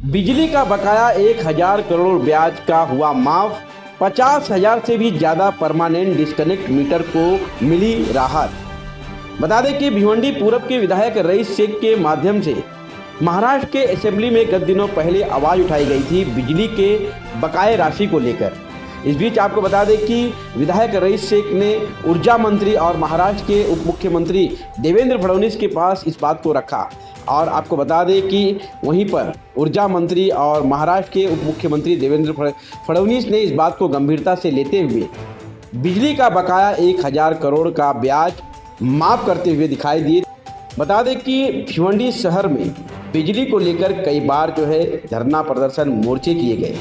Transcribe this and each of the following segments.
बिजली का बकाया 1000 करोड़ ब्याज का हुआ माफ। 50,000 से भी ज़्यादा परमानेंट डिस्कनेक्ट मीटर को मिली राहत। बता दें कि भिवंडी पूरब के विधायक रईस शेख के माध्यम से महाराष्ट्र के असेंबली में गत दिनों पहले आवाज़ उठाई गई थी बिजली के बकाये राशि को लेकर। इस बीच आपको बता दें कि विधायक रईस शेख ने ऊर्जा मंत्री और महाराष्ट्र के उप मुख्यमंत्री देवेंद्र फडणवीस के पास इस बात को रखा। और आपको बता दें कि वहीं पर ऊर्जा मंत्री और महाराष्ट्र के उप मुख्यमंत्री देवेंद्र फडणवीस ने इस बात को गंभीरता से लेते हुए बिजली का बकाया 1000 करोड़ का ब्याज माफ़ करते हुए दिखाई दिए। बता दें कि भिवंडी शहर में बिजली को लेकर कई बार धरना प्रदर्शन मोर्चे किए गए,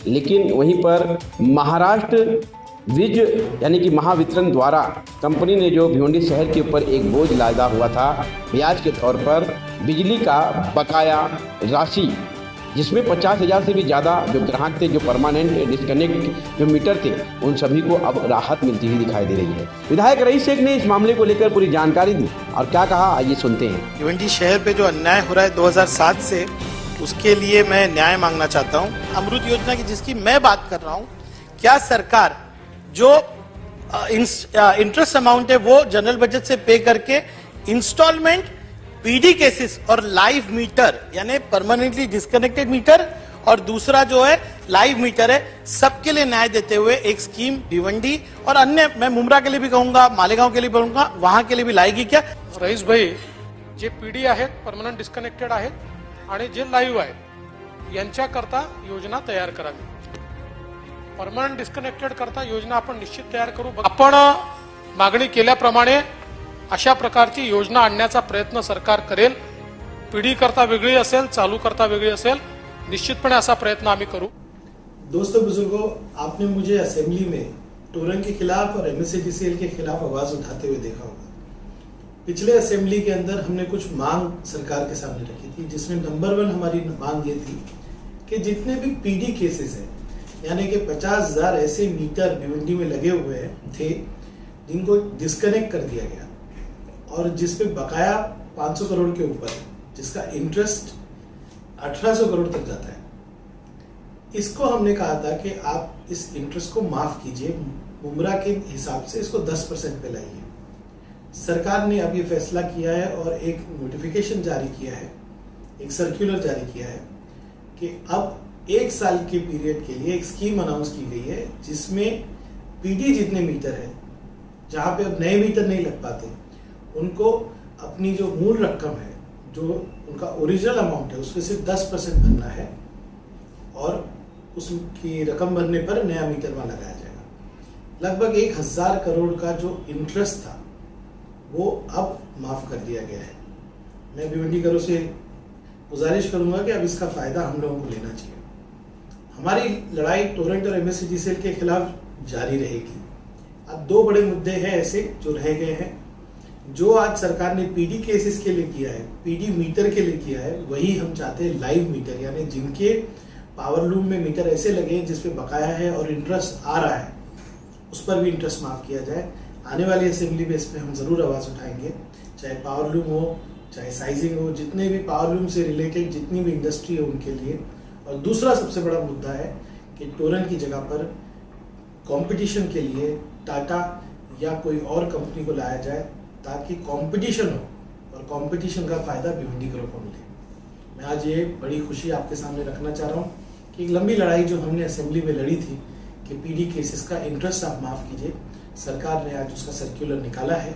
लेकिन वहीं पर महाराष्ट्र वीज यानी कि महावितरण द्वारा कंपनी ने जो भिवंडी शहर के ऊपर एक बोझ लादा हुआ था ब्याज के तौर पर बिजली का बकाया राशि, जिसमें 50,000 से भी ज़्यादा जो ग्राहक थे, जो परमानेंट डिस्कनेक्ट जो मीटर थे, उन सभी को अब राहत मिलती हुई दिखाई दे रही है। विधायक रईस शेख ने इस मामले को लेकर पूरी जानकारी दी और क्या कहा, आइए सुनते हैं। भिवंडी शहर पे जो अन्याय हो रहा है 2007 से, उसके लिए मैं न्याय मांगना चाहता हूँ। अमृत योजना की जिसकी मैं बात कर रहा हूँ, क्या सरकार जो इंटरेस्ट अमाउंट है वो जनरल बजट से पे करके इंस्टॉलमेंट, पीडी केसेस और लाइव मीटर यानी परमानेंटली डिस्कनेक्टेड मीटर और दूसरा जो है लाइव मीटर है, सबके लिए न्याय देते हुए एक स्कीम भिवंडी और अन्य, मैं मुंब्रा के लिए भी कहूंगा, मालेगांव के लिए कहूंगा, वहां के लिए भी लाएगी क्या? रईस भाई, जे पीडी आहेत, परमनंट डिस्कनेक्टेड आहेत आणि जे लाईव्ह आहेत यांच्याकरता योजना तयार करावी। परमनंट डिस्कनेक्टेड करता योजना आपण निश्चित तयार करू। आपण मागणी केल्याप्रमाणे अशा प्रकारची योजना आणण्याचा प्रयत्न सरकार करेल। पीडी करता वेगळी असेल, चालू करता वेगळी असेल, निश्चितपणे असा प्रयत्न आम्ही करू। दोस्तों बुजुर्गों, आपने मुझे असेंबली में टोरन के खिलाफ और एमएससीडीसीएल के खिलाफ आवाज उठाते हुए देखा होगा। पिछले असेंबली के अंदर हमने कुछ मांग सरकार के सामने रखी थी, जिसमें नंबर 1 हमारी मांग ये थी कि जितने भी पीडी केसेस हैं, यानी कि 50,000 ऐसे मीटर भिवंडी में लगे हुए थे जिनको डिस्कनेक्ट कर दिया गया और जिसपे बकाया 500 करोड़ के ऊपर, जिसका इंटरेस्ट 1800 करोड़ तक जाता है, इसको हमने कहा था कि आप इस इंटरेस्ट को माफ कीजिए, मुमरा के हिसाब से इसको 10% पे लाइए। सरकार ने अब ये फैसला किया है और एक नोटिफिकेशन जारी किया है, एक सर्कुलर जारी किया है कि अब 1 साल के पीरियड के लिए एक स्कीम अनाउंस की गई है, जिसमें पीडी जितने मीटर है, जहां पे अब नए मीटर नहीं लग पाते, उनको अपनी जो मूल रकम है, जो उनका ओरिजिनल अमाउंट है, उसमें सिर्फ 10% भरना है और उसकी रकम भरने पर नया मीटर वहां लगाया जाएगा। लगभग 1000 करोड़ का जो इंटरेस्ट था वो अब माफ कर दिया गया है। मैं भिवंडी करों से गुजारिश करूंगा कि अब इसका फायदा हम लोगों को लेना चाहिए। हमारी लड़ाई टोरेंट और एमएससीडीसीएल के खिलाफ जारी रहेगी। अब 2 बड़े मुद्दे हैं ऐसे जो रह गए हैं। जो आज सरकार ने पीडी केसेस के लिए किया है, पीडी मीटर के लिए किया है, वही हम चाहते हैं लाइव मीटर, यानी जिनके पावर लूम में मीटर ऐसे लगे हैं जिसपे बकाया है और इंटरेस्ट आ रहा है, उस पर भी इंटरेस्ट माफ किया जाए। आने वाली असेंबली में इस पर हम जरूर आवाज उठाएंगे, चाहे पावर लूम हो, चाहे साइजिंग हो, जितने भी पावर लूम से रिलेटेड जितनी भी इंडस्ट्री है उनके लिए। और दूसरा सबसे बड़ा मुद्दा है कि टोरन की जगह पर कंपटीशन के लिए टाटा या कोई और कंपनी को लाया जाए, ताकि कंपटीशन हो और कंपटीशन का फायदा भिवंडी करों को मिले। मैं आज ये बड़ी खुशी आपके सामने रखना चाह रहा हूँ कि एक लंबी लड़ाई जो हमने असेंबली में लड़ी थी कि पीडी केसेस का इंटरेस्ट आप माफ कीजिए, सरकार ने आज उसका सर्कुलर निकाला है,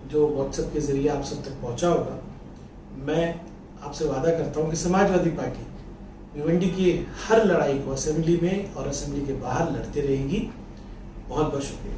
जो व्हाट्सएप के जरिए आप सब तक पहुंचा होगा। मैं आपसे वादा करता हूं कि समाजवादी पार्टी भिवंडी की हर लड़ाई को असेंबली में और असेंबली के बाहर लड़ते रहेगी। बहुत बहुत शुक्रिया।